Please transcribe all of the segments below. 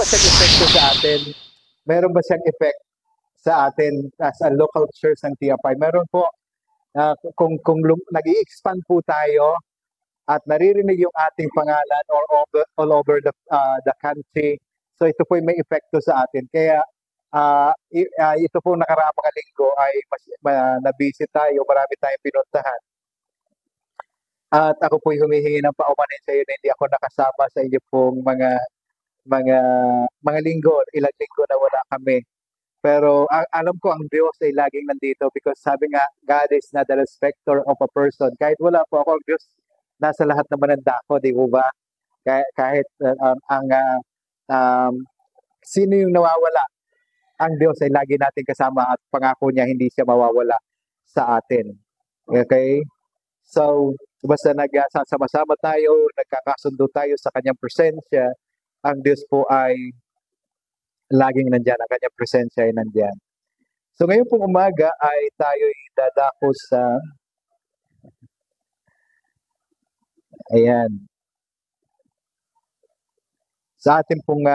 ba siyang epekto sa atin? Meron ba siyang effect sa atin as a local church ng TFI? Meron po. Kung nag-i-expand po tayo at naririnig yung ating pangalan all over the country, so ito po may epekto sa atin. Kaya ito po nakaraang mga linggo ay na-visit tayo, marami tayong pinuntahan. At ako po humihingi ng paumanhin sa iyo na hindi ako nakasama sa inyo pong mga linggo, ilang linggo na wala kami. Pero alam ko ang Diyos ay laging nandito because sabi nga, God is not the respecter of a person. Kahit wala po ako, ang Diyos nasa lahat naman ng dako, di po ba? Kahit sino yung nawawala, ang Diyos ay lagi natin kasama at pangako niya hindi siya mawawala sa atin. Okay? So, basta nagsasama-sama tayo, nagkakasundo tayo sa kanyang presensya, ang Diyos po ay laging nandyan, ang kanyang presensya ay nandyan. So ngayon pong umaga ay tayo'y dadako sa ating pong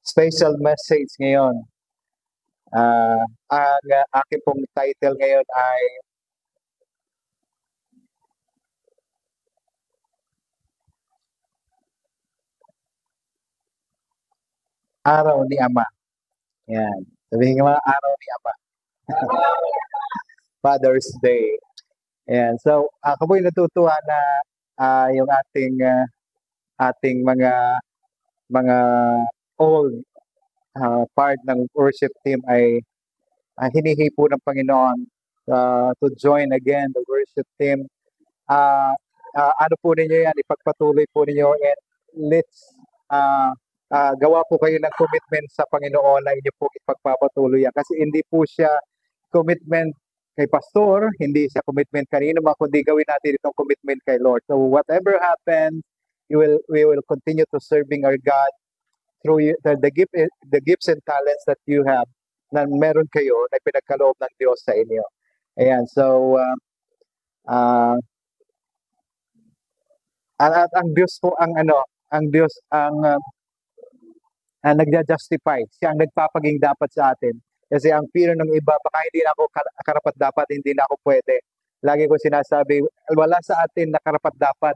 special message ngayon. Ang aking pong title ngayon ay Araw ni Ama. Yan. Sabihin nga, Araw ni Ama. Father's Day. Ayan. So, ako po'y natutuwa na yung ating mga old part ng worship team ay hinihipo ng Panginoon to join again the worship team. Ano po ninyo yan? Ipagpatuloy po ninyo and let's gawa po kayo ng commitment sa Panginoon na inyo po ipagpapatuloy yan. Kasi hindi po siya commitment kay pastor, hindi siya commitment kanino man, kundi gawin natin itong commitment kay Lord. So whatever happens, we will continue to serving our God through the gifts and talents that you have na meron kayo na pinagkaloob ng Diyos sa inyo. Ayan, so ang Diyos po ang Diyos ang nagja-justify. Siya ang nagpapaging dapat sa atin. Kasi ang fear ng iba, baka hindi na ako karapat dapat, hindi na ako pwede. Lagi ko sinasabi, wala sa atin na karapat dapat.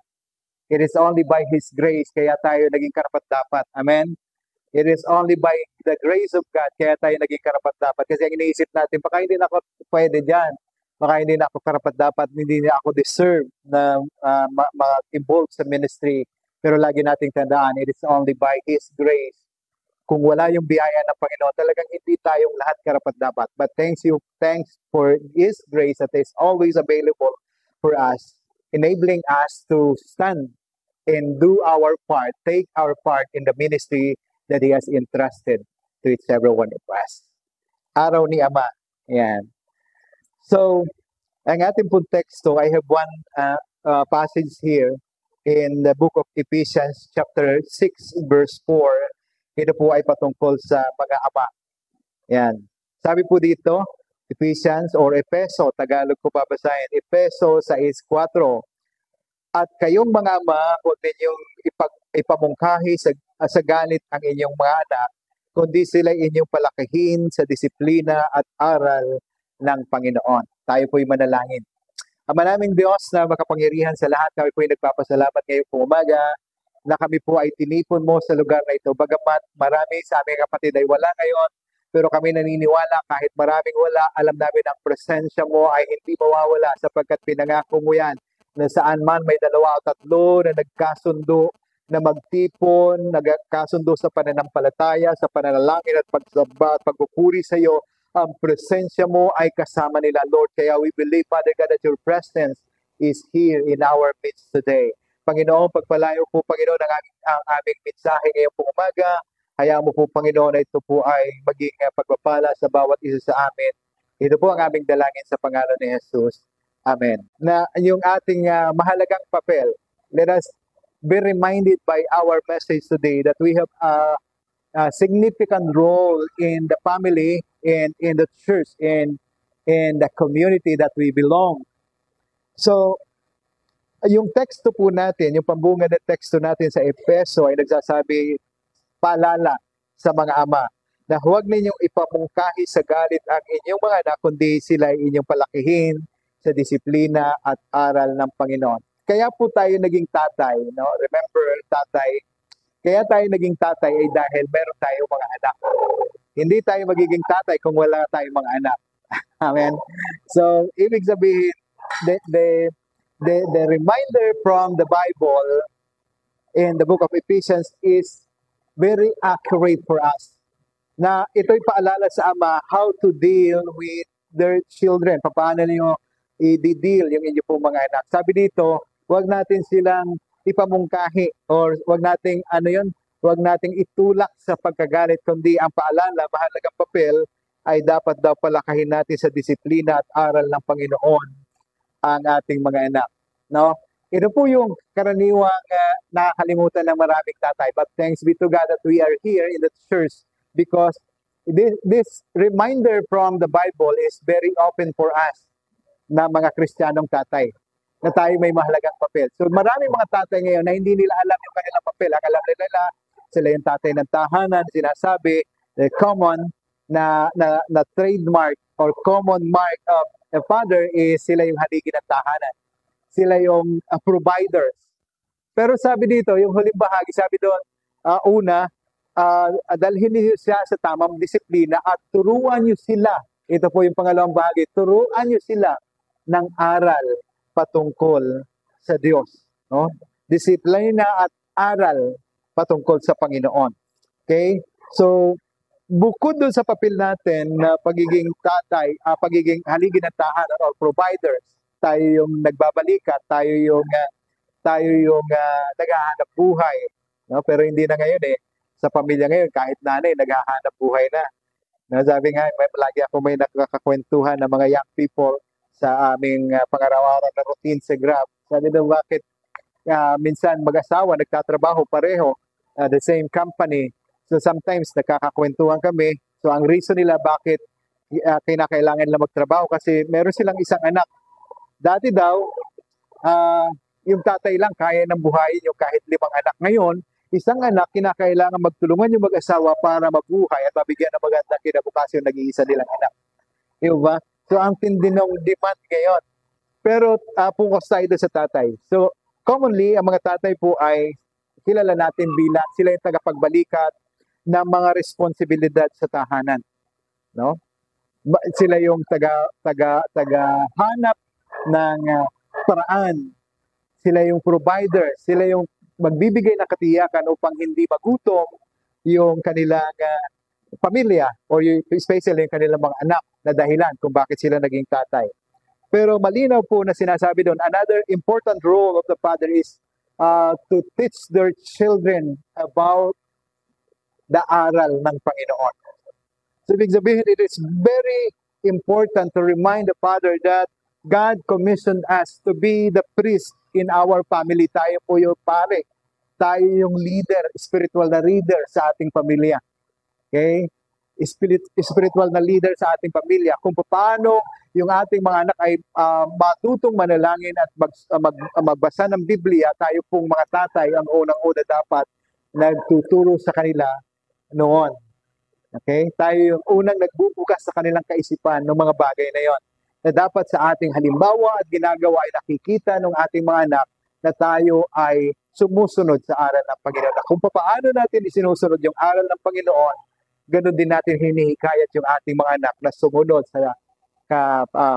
It is only by His grace, kaya tayo naging karapat dapat. Amen? It is only by the grace of God, kaya tayo naging karapat dapat. Kasi ang iniisip natin, baka hindi na ako pwede dyan. Baka hindi na ako karapat dapat, hindi na ako deserve na ma-involve sa ministry. Pero lagi nating tandaan, it is only by His grace. Kung wala yung biyaya ng Panginoon, talagang hindi tayong lahat karapat-dapat. But thanks for His grace that is always available for us, enabling us to stand and do our part, take our part in the ministry that He has entrusted to each every one of us. Araw ni Ama. Yan. So, ang ating pong teksto, I have one passage here in the book of Ephesians chapter 6 verse 4. Ito po ay patungkol sa mga ama. Yan. Sabi po dito, Ephesians or Efeso, Tagalog ko babasahin, Efeso 6:4. At kayong mga ama, huwag ninyong ipamungkahi sa galit ang inyong mga anak, kundi sila inyong palakihin sa disiplina at aral ng Panginoon. Tayo po'y manalangin. Ama naming Diyos na makapangyarihan sa lahat, kami po'y nagpapasalamat ngayong umaga na kami po ay tinipon mo sa lugar na ito. Bagamat marami sa aming kapatid ay wala ngayon, pero kami naniniwala kahit maraming wala, alam namin ang presensya mo ay hindi mawawala sapagkat pinangako mo yan na saan man may 2 o 3 na nagkasundo na magtipon, nagkasundo sa pananampalataya, sa pananalangin at pagsamba at pagpupuri sa iyo, ang presensya mo ay kasama nila, Lord. Kaya we believe, Father God, that your presence is here in our midst today. Panginoon, pagpalayo po, Panginoon, ang aming mensahe ngayong pong umaga. Hayaan mo po, Panginoon, na ito po ay maging pagpapala sa bawat isa sa amin. Ito po ang aming dalangin sa pangalan ni Jesus. Amen. Na yung ating mahalagang papel, let us be reminded by our message today that we have a significant role in the family and in the church and in the community that we belong. So, yung teksto po natin, yung pambunga ng teksto natin sa Efeso ay nagsasabi, paalala sa mga ama na huwag ninyong ipamungkahi sa galit ang inyong mga anak, kundi sila ay inyong palakihin sa disiplina at aral ng Panginoon. Kaya po tayo naging tatay, no? Remember, tatay, kaya tayo naging tatay ay dahil meron tayong mga anak. Hindi tayo magiging tatay kung wala tayong mga anak. Amen. So, ibig sabihin, the reminder from the Bible in the book of Ephesians is very accurate for us. Na ito'y paalala sa ama how to deal with their children. Paano niyo i-deal yung inyo pong mga anak. Sabi dito, huwag natin silang ipamungkahi or huwag nating huwag nating itulak sa pagkagalit, kundi ang paalala, mahalagang papel ay dapat daw palakahin natin sa disiplina at aral ng Panginoon ang ating mga anak. No? Ito po yung karaniwang nakakalimutan ng maraming tatay. But thanks be to God that we are here in the church because this reminder from the Bible is very open for us na mga Kristiyanong tatay na tayo may mahalagang papel. So maraming mga tatay ngayon na hindi nila alam yung kanilang papel. Ang alam nila, sila yung tatay ng tahanan, sinasabi, the common na trademark or common mark of a father is sila yung haligi ng tahanan. Sila yung providers. Pero sabi dito, yung huling bahagi, sabi doon, dalhin niyo siya sa tamang disiplina at turuan niyo sila. Ito po yung pangalawang bahagi, turuan niyo sila ng aral patungkol sa Diyos. No? Disiplina at aral patungkol sa Panginoon. Okay? So, bukod doon sa papel natin na pagiging tatay, pagiging haligi ng tahanan or providers, tayo yung nagbabalikat, tayo yung naghahanap buhay. No? Pero hindi na ngayon sa pamilya ngayon, kahit nanay, naghahanap buhay na. No, sabi nga, lagi ako may nakakakwentuhan ng mga young people sa aming pangaraw-araw na routine sa Grab. Sabi daw, bakit minsan mag-asawa, nagtatrabaho pareho, the same company. So sometimes nakakakwentuhan kami. So ang reason nila bakit kinakailangan nila magtrabaho kasi meron silang isang anak. Dati daw, yung tatay lang kaya ng buhayin yung kahit 5 anak. Ngayon, isang anak kinakailangan magtulungan yung mag-asawa para mabuhay at mabigyan ng magandang kinabukasan yung nag-iisa nilang anak. Diba? So ang tindi ng demand ngayon. Pero focus tayo sa tatay. So commonly, ang mga tatay po ay kilala natin bilang sila yung tagapagbalikat ng mga responsibilidad sa tahanan. No? Sila yung tagahanap ng paraan. Sila yung provider, sila yung magbibigay ng katiyakan upang hindi magutom yung kanilang pamilya or especially yung kanilang mga anak na dahilan kung bakit sila naging tatay. Pero malinaw po na sinasabi doon, another important role of the father is to teach their children about the aral ng Panginoon. So ibig sabihin, it is very important to remind the father that God commissioned us to be the priest in our family. Tayo po yung pare. Tayo yung leader, spiritual na leader sa ating pamilya. Okay? Spiritual na leader sa ating pamilya. Kung paano yung ating mga anak ay matutong manalangin at magbasa ng Biblia, tayo pong mga tatay ang unang-una dapat nagtuturo sa kanila noon. Okay? Tayo yung unang nagbubukas sa kanilang kaisipan ng mga bagay na yon. Na dapat sa ating halimbawa at ginagawa ay nakikita ng ating mga anak na tayo ay sumusunod sa aral ng Panginoon. Kung paano natin isinusunod yung aral ng Panginoon, ganun din natin hinihikayat yung ating mga anak na sumunod sa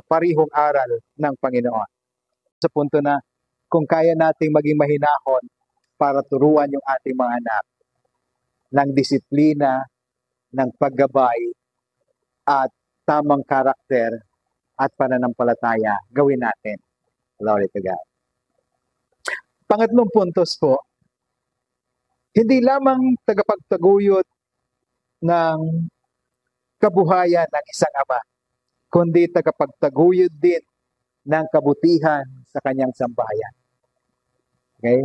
parihong aral ng Panginoon. Sa punto na kung kaya nating maging mahinahon para turuan yung ating mga anak ng disiplina, ng paggabay, at tamang karakter at pananampalataya, gawin natin. Glory to God. Pangatlong puntos po, hindi lamang tagapagtaguyod ng kabuhayan ng isang ama, kundi tagapagtaguyod din ng kabutihan sa kanyang sambahayan. Okay?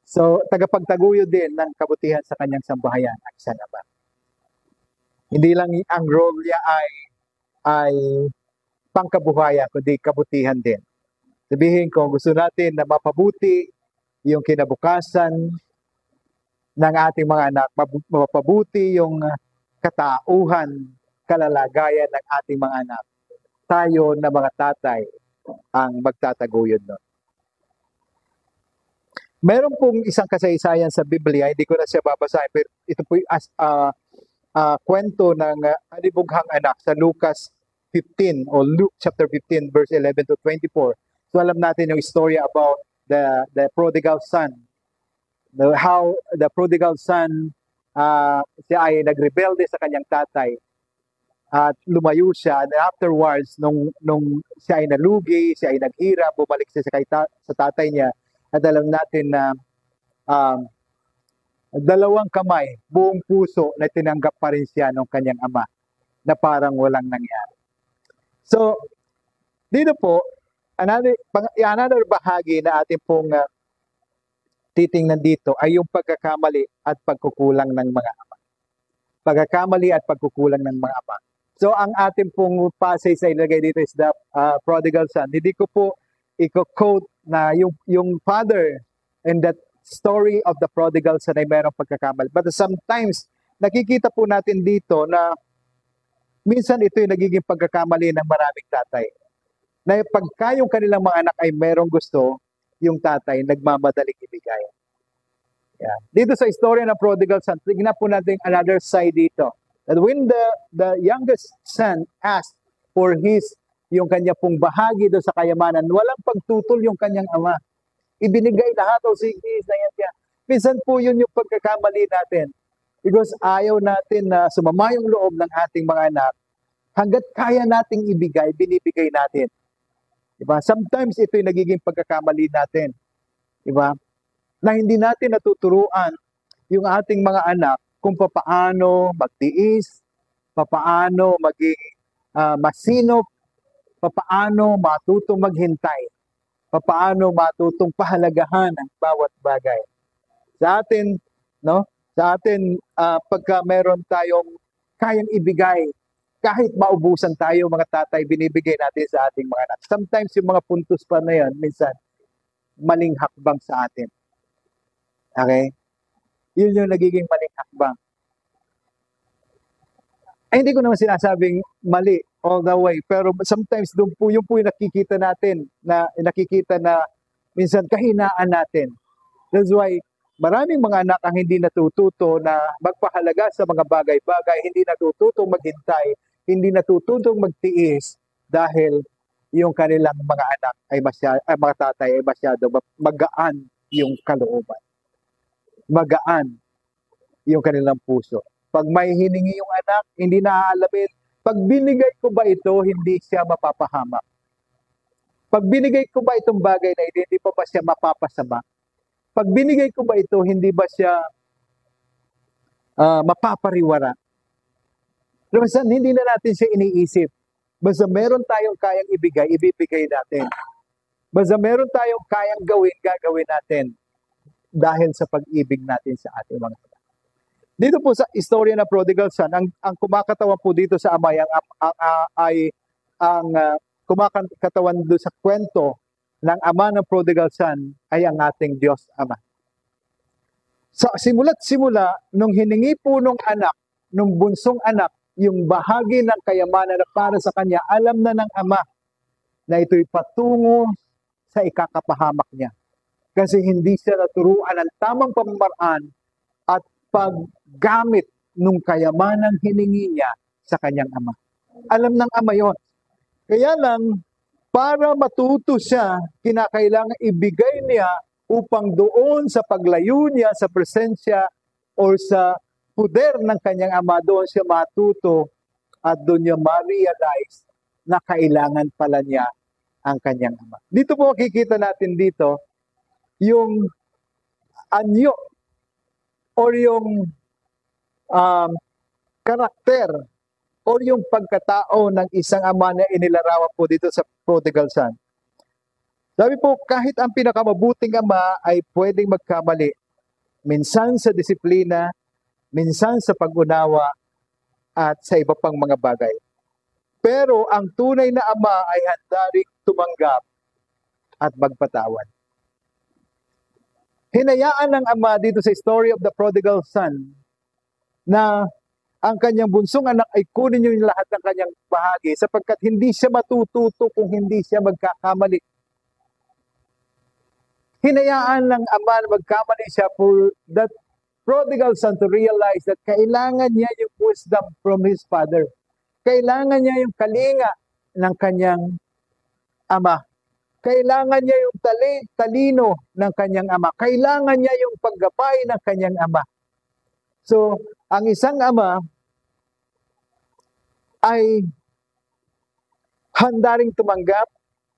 So, tagapagtaguyod din ng kabutihan sa kanyang sambahayan ang isang ama. Hindi lang ang role niya ay pangkabuhayan, kundi kabutihan din. Sabihin ko, gusto natin na mapabuti yung kinabukasan ng ating mga anak, mapabuti yung katauhan, kalalagayan ng ating mga anak. Tayo na mga tatay ang magtataguyod nun. Meron pong isang kasaysayan sa Biblia, hindi ko na siya babasahin, pero ito po yung kwento ng alibughang anak sa Lucas 15 o Luke chapter 15 verse 11 to 24. So alam natin yung story about the prodigal son. How the prodigal son siya ay nagrebelde sa kanyang tatay at lumayo siya, and afterwards nung siya ay nalugi, siya ay naghirap, bumalik siya sa tatay niya. At alam natin na dalawang kamay, buong puso na tinanggap pa rin siya ng kanyang ama na parang walang nangyari. So, dito po, another bahagi na ating pong titingnan dito ay yung pagkakamali at pagkukulang ng mga ama. Pagkakamali at pagkukulang ng mga ama. So, ang ating pong passage na ilagay dito is the prodigal son. Hindi ko po i-quote na yung father in that story of the prodigal son ay mayroong pagkakamali. But sometimes, nakikita po natin dito na minsan ito yung nagiging pagkakamali ng maraming tatay. Na pagka yung kanilang mga anak ay mayroong gusto, yung tatay nagmamadaling ibigay. Yeah. Dito sa istorya ng prodigal son, tignan po natin another side dito. That when the youngest son asked for yung kanya pong bahagi doon sa kayamanan, walang pagtutol yung kanyang ama. Ibinigay lahat o sige, na yan siya. Minsan po yun yung pagkakamali natin. Because ayaw natin na sumama yung loob ng ating mga anak. Hanggat kaya nating ibigay, binibigay natin. Diba? Sometimes ito yung nagiging pagkakamali natin. Diba? Na hindi natin natuturuan yung ating mga anak kung papaano magtiis, papaano maging masinop, papaano matutong maghintay, papaano matutong pahalagahan ang bawat bagay. Sa atin, no? Sa atin, pagka meron tayong kayang ibigay, kahit maubusan tayo, mga tatay, binibigay natin sa ating mga anak. Sometimes yung mga puntos pa na yan, minsan, maling hakbang sa atin. Okay? Yun yung nagiging maling hakbang. Ay, hindi ko naman sinasabing mali all the way, pero sometimes doon po yung nakikita natin, nakikita na minsan kahinaan natin. That's why maraming mga anak ang hindi natututo na magpahalaga sa mga bagay-bagay, hindi natututong maghintay, hindi natututong magtiis dahil yung kanilang mga anak ay mga tatay ay masyado magaan yung kalooban. Magaan yung kanilang puso. Pag may hiningi yung anak, hindi naaalamin. Pag binigay ko ba ito, hindi siya mapapahamak. Pag binigay ko ba itong bagay na hindi pa ba siya mapapasama? Pag binigay ko ba ito, hindi ba siya mapapariwara? Basta hindi na natin siya iniisip. Basta meron tayong kayang ibigay, ibibigay natin. Basta meron tayong kayang gawin, gagawin natin. Dahil sa pag-ibig natin sa ating mga anak. Dito po sa istorya ng prodigal son, ang kumakatawan po dito sa ama ang kumakatawan doon sa kwento ng ama ng prodigal son ay ang ating Diyos Ama. Sa simula't simula, nung hiningi po nung anak, nung bunsong anak, yung bahagi ng kayamanan na para sa kanya, alam na ng ama na ito'y patungo sa ikakapahamak niya. Kasi hindi siya naturuan ng tamang pamamaraan at paggamit nung kayamanang hiningi niya sa kanyang ama. Alam ng ama yon. Kaya lang, para matuto siya, kinakailangan ibigay niya upang doon sa paglayo niya sa presensya o sa puder ng kanyang ama, doon siya matuto at doon niya ma-realize na kailangan pala niya ang kanyang ama. Dito po makikita natin dito yung anyo or yung karakter or yung pagkatao ng isang ama na inilarawan po dito sa prodigal son. Sabi po, kahit ang pinakamabuting ama ay pwedeng magkamali. Minsan sa disiplina, minsan sa pag-unawa, at sa iba pang mga bagay. Pero ang tunay na ama ay handa ring tumanggap at magpatawad. Hinayaan ng ama dito sa story of the prodigal son na ang kanyang bunsong anak ay kunin yung lahat ng kanyang bahagi sapagkat hindi siya matututo kung hindi siya magkakamali. Hinayaan ng ama na magkamali siya for that prodigal son to realize that kailangan niya yung wisdom from his father. Kailangan niya yung kalinga ng kanyang ama. Kailangan niya yung talino ng kanyang ama. Kailangan niya yung paggabay ng kanyang ama. So, ang isang ama ay handa ring tumanggap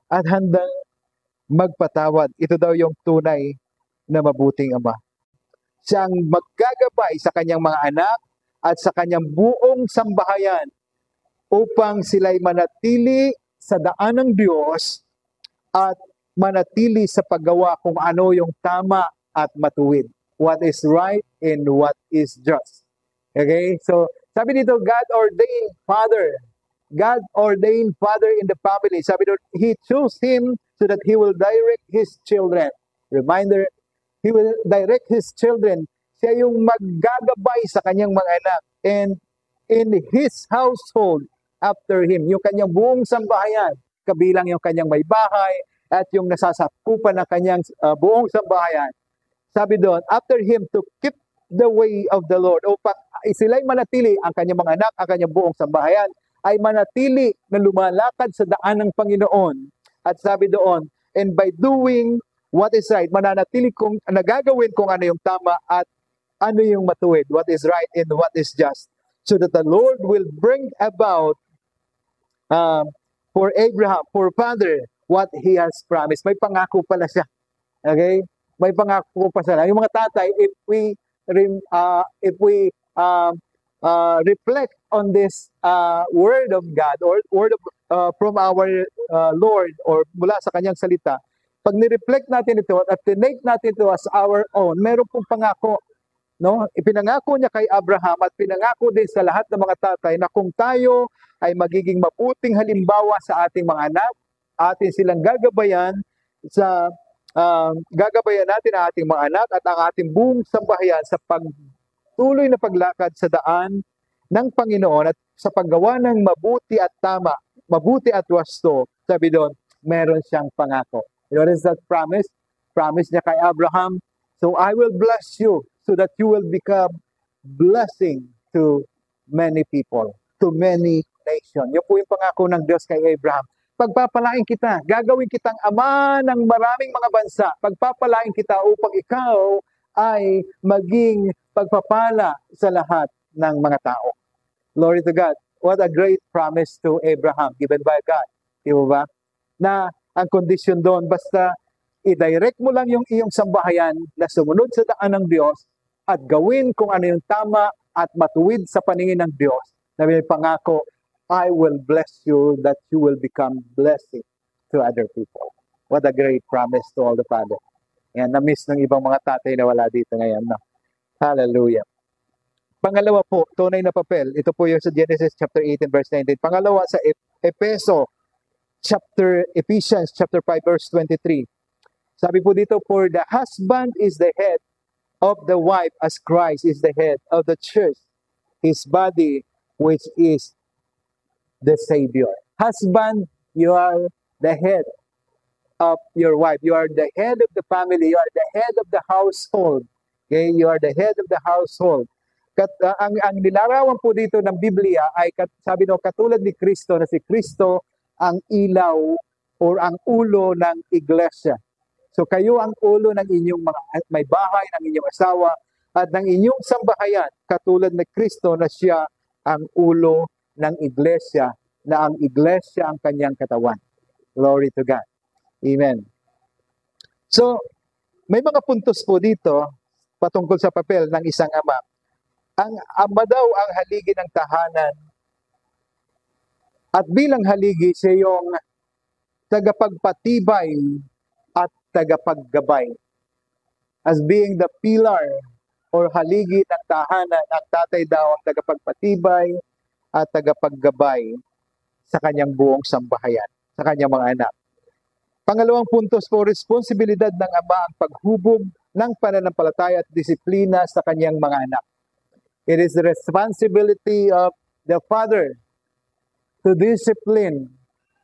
at handang magpatawad. Ito daw yung tunay na mabuting ama. Siyang maggagabay sa kanyang mga anak at sa kanyang buong sambahayan upang sila'y manatili sa daan ng Diyos at manatili sa paggawa kung ano yung tama at matuwid. What is right and what is just. Okay? So, sabi dito, God-ordained Father. God-ordained Father in the family. Sabi dito, He chose him so that He will direct His children. Reminder, He will direct His children. Siya yung maggagabay sa kanyang mga anak. And in His household, after Him, yung kanyang buong sambahayan, kabilang yung kanyang may bahay, at yung nasasakupan ng kanyang buong sambahayan. Sabi doon, after Him to keep the way of the Lord, upang sila'y manatili, ang kanyang mga anak, ang kanyang buong sambahayan, ay manatili na lumalakad sa daan ng Panginoon. At sabi doon, and by doing what is right, mananatili kung nagagawin kung ano yung tama at ano yung matuwid, what is right and what is just, so that the Lord will bring about for Abraham, for father, what he has promised. May pangako pala siya. Okay? May pangako pa siya. Yung mga tatay, if we reflect on this word of God or word of, from our Lord or mula sa kanyang salita, pag ni-reflect natin ito at tinake natin ito as our own, meron pong pangako. No? Ipinangako niya kay Abraham at pinangako din sa lahat ng mga tatay na kung tayo ay magiging mabuting halimbawa sa ating mga anak, atin silang gagabayan gagabayan natin ang ating mga anak at ang ating buong sambahayan sa pagtuloy na paglakad sa daan ng Panginoon at sa paggawa ng mabuti at tama, mabuti at wasto. Sabi doon, meron siyang pangako. What is that promise? Promise niya kay Abraham, so I will bless you so that you will become blessing to many people, to many nations. Yun po yung pangako ng Diyos kay Abraham. Pagpapalain kita, gagawin kitang ama ng maraming mga bansa. Pagpapalain kita upang ikaw ay maging pagpapala sa lahat ng mga tao. Glory to God. What a great promise to Abraham given by God. Di ba? Na ang kondisyon doon, basta i-direct mo lang yung iyong sambahayan na sumunod sa daan ng Diyos at gawin kung ano yung tama at matuwid sa paningin ng Diyos. Na may pangako, I will bless you that you will become blessing to other people. What a great promise to all the Father. Yan, na-miss ng ibang mga tatay na wala dito ngayon. No? Hallelujah. Pangalawa po, tunay na papel. Ito po yung sa Genesis chapter 18 verse 19. Pangalawa sa Ephesians chapter 5 verse 23. Sabi po dito, for the husband is the head of the wife as Christ is the head of the church, His body, which is the Savior. Husband, you are the head of your wife. You are the head of the family. You are the head of the household. Okay? You are the head of the household. Ang nilarawan po dito ng Biblia ay sabi no, katulad ni Kristo na si Kristo ang ilaw or ang ulo ng iglesia. So kayo ang ulo ng inyong mga may bahay, ng inyong asawa, at ng inyong sambahayan, katulad ni Kristo na siya ang ulo ng iglesia, na ang iglesia ang kanyang katawan. Glory to God. Amen. So, may mga puntos po dito patungkol sa papel ng isang ama. Ang ama daw ang haligi ng tahanan at bilang haligi siya yung tagapagpatibay at tagapaggabay. As being the pillar or haligi ng tahanan, ang tatay daw ang tagapagpatibay at tagapaggabay sa kanyang buong sambahayan, sa kanyang mga anak. Pangalawang puntos po, responsibilidad ng ama ang paghubog ng pananampalataya at disiplina sa kanyang mga anak. It is the responsibility of the father to discipline,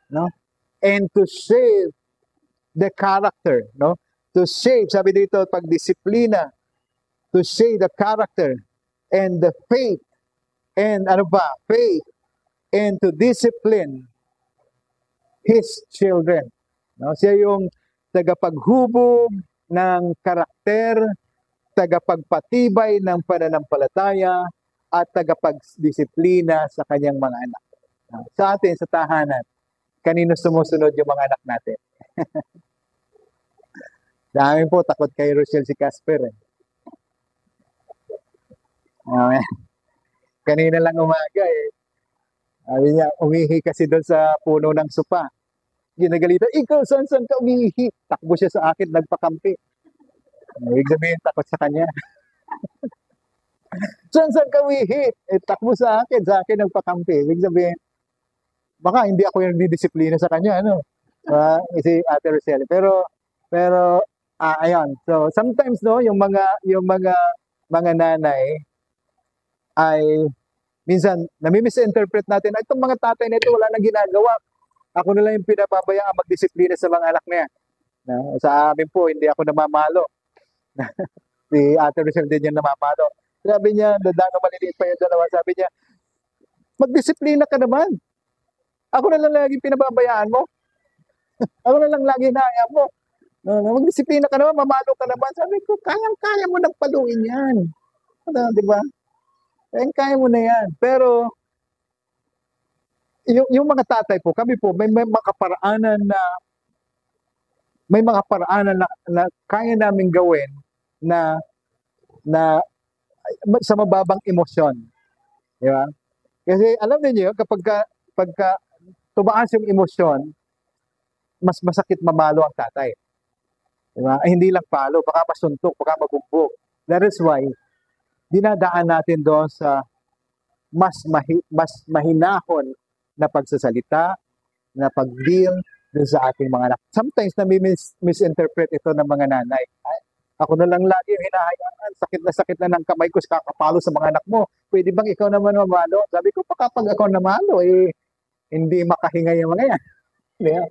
no? And to shape the character, no? To shape, sabi dito, pagdisiplina, to shape the character and the faith, and faith, and to discipline his children. No? Siya yung tagapaghubog ng karakter, tagapagpatibay ng pananampalataya, at tagapagdisiplina sa kanyang mga anak. Sa atin, sa tahanan, kanino sumusunod yung mga anak natin? Dami po, takot kay Rochelle si Casper. Kanina lang umaga sabi niya, umihi kasi doon sa puno ng supa. Ginagalitan, ikaw, saan ka umihi? Takbo siya sa akin, nagpakampi. Ibig sabihin, takot sa kanya. Saan ka umihi? Takbo sa akin nagpakampi. Ibig sabihin, baka hindi ako yung didisiplina sa kanya, si Ate Rosel. Pero, ayun. So, sometimes, no, yung mga nanay, ay minsan nami-misinterpret natin, itong mga tatay na ito wala nang ginagawa. Ako na lang yung pinapabayaan magdisiplina sa mga anak niya. Sa amin po, hindi ako namamalo. Si Ate Rosel din yung namamalo. Sabi niya, dadano maliliit pa yung dalawa, sabi niya, magdisiplina ka naman. Ako na lang lagi pinababayaan mo. Ako na lang lagi hinahayaan mo. Magdisiplina ka naman, mamalo ka naman. Sabi ko, kayang-kaya mo nang paluin yan. Di ba? Kaya mo na yan. Pero, yung mga tatay po, kami po, may mga paraanan na kaya namin gawin na sa mababang emosyon. Di ba? Kasi alam niyo, kapag tumaas yung emosyon, mas masakit mamalo ang tatay. Di ba? Hindi lang palo, baka masuntok, baka mabugbog. That is why, dinadaan natin doon sa mas mahinahon na pagsasalita, na pag-deal doon sa ating mga anak. Sometimes misinterpret ito ng mga nanay. Ako na lang lagi yung hinahayaan, sakit na ng kamay ko, kakapalo sa mga anak mo. Pwede bang ikaw naman mamalo? Sabi ko, kapag ako namalo, hindi makahinga yung mga yan. Yeah.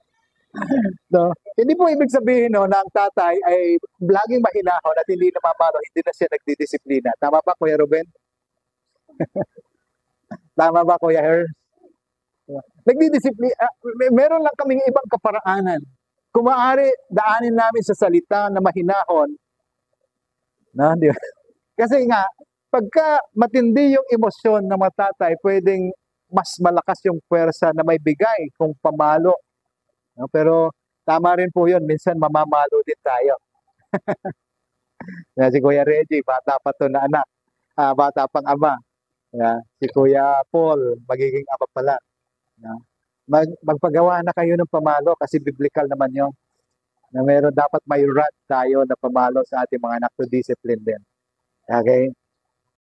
So, hindi po ibig sabihin na ang tatay ay laging mahinahon at hindi namamalo, hindi na siya nagdidisiplina. Tama ba, Kuya Ruben? Tama ba, Kuya Her? Nagdidisiplina. Meron lang kaming ibang kaparaanan. Kung maaari, daanin namin sa salita na mahinahon. Di ba? Kasi nga, pagka matindi yung emosyon ng mga tatay, pwedeng mas malakas yung puwersa na may bigay kung pamalo. Pero tama rin po yun, minsan mamamalo din tayo. Si Kuya Reggie, bata pa to na anak, bata pang ama. Si Kuya Paul, magiging ama pala. Magpagawa na kayo ng pamalo kasi biblical naman yun. Na meron dapat may rod tayo na pamalo sa ating mga anak to discipline din. Okay?